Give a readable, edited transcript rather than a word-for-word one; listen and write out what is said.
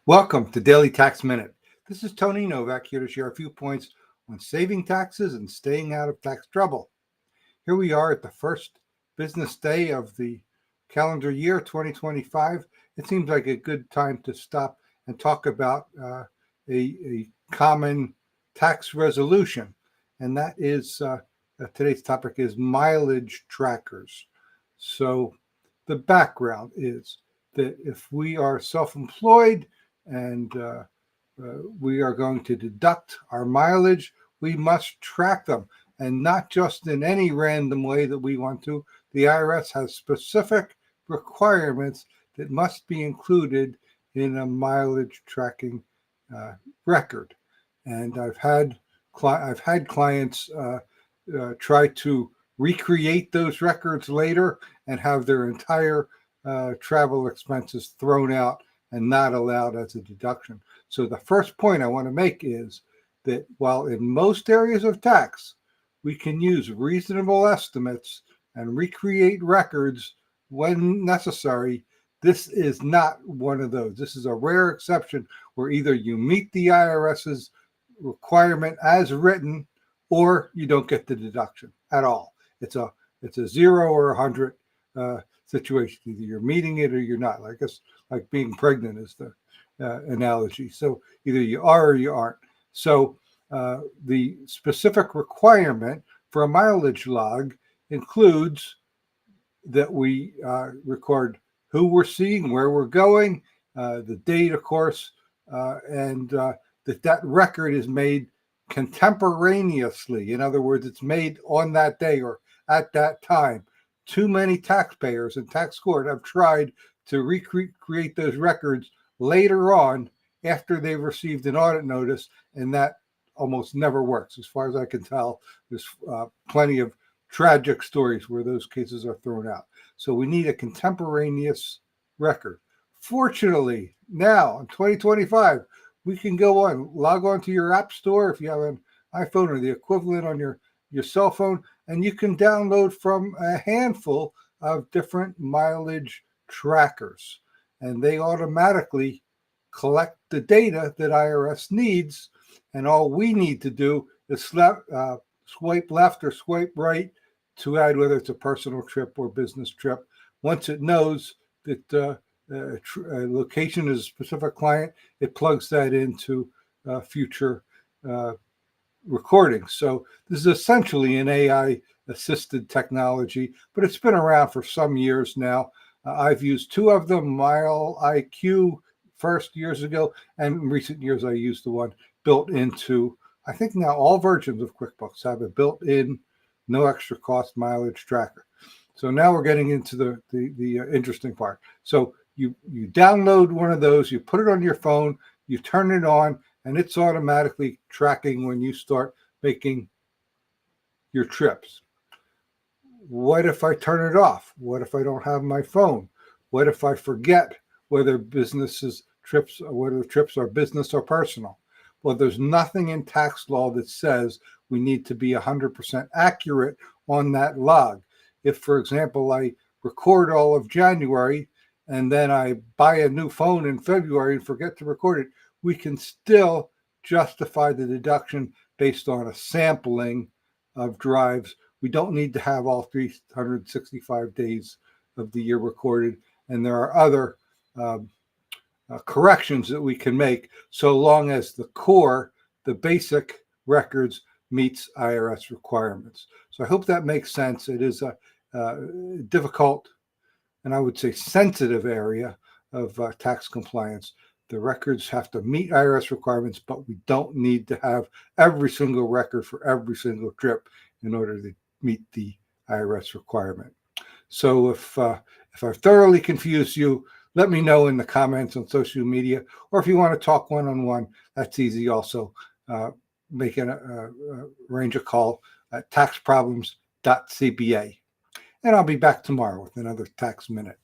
Welcome to Daily Tax Minute. This is Tony Novak here to share a few points on saving taxes and staying out of tax trouble. Here we are at the first business day of the calendar year 2025. It seems like a good time to stop and talk about a common tax resolution, and that is today's topic is mileage trackers. So the background is that if we are self-employed and we are going to deduct our mileage, we must track them, and not just in any random way that we want to. The IRS has specific requirements that must be included in a mileage tracking record. And I've had clients try to recreate those records later and have their entire travel expenses thrown out and not allowed as a deduction. So the first point I want to make is that while in most areas of tax, we can use reasonable estimates and recreate records when necessary, this is not one of those. This is a rare exception where either you meet the IRS's requirement as written or you don't get the deduction at all. It's a 0 or 100 situation. Either you're meeting it or you're not. I guess like being pregnant is the analogy. So either you are or you aren't. So the specific requirement for a mileage log includes that we record who we're seeing, where we're going, the date, of course, and that record is made contemporaneously. In other words, it's made on that day or at that time. Too many taxpayers and tax court have tried to recreate those records later on after they've received an audit notice, and that almost never works. As far as I can tell, there's plenty of tragic stories where those cases are thrown out. So we need a contemporaneous record. Fortunately, now in 2025, we can log on to your app store if you have an iPhone or the equivalent on your cell phone, and you can download from a handful of different mileage trackers, and they automatically collect the data that IRS needs, and all we need to do is swipe left or swipe right to add whether it's a personal trip or business trip. Once it knows that a location is a specific client, it plugs that into future recordings. So this is essentially an AI assisted technology, but it's been around for some years now. I've used two of them, MileIQ first years ago, and in recent years I used the one built into, I think now all versions of QuickBooks have a built-in, no extra cost mileage tracker. So now we're getting into the interesting part. So you download one of those, you put it on your phone, you turn it on, and it's automatically tracking when you start making your trips. What if I turn it off? What if I don't have my phone? What if I forget whether trips are business or personal? Well, there's nothing in tax law that says we need to be 100% accurate on that log. If, for example, I record all of January and then I buy a new phone in February and forget to record it, we can still justify the deduction based on a sampling of drives. We don't need to have all 365 days of the year recorded. And there are other corrections that we can make so long as the core, the basic records, meets IRS requirements. So I hope that makes sense. It is a difficult and I would say sensitive area of tax compliance. The records have to meet IRS requirements, but we don't need to have every single record for every single trip in order to meet the IRS requirement. So if I've thoroughly confused you, let me know in the comments on social media, or if you want to talk one-on-one, that's easy also. Arrange a call at taxproblems.cba. And I'll be back tomorrow with another Tax Minute.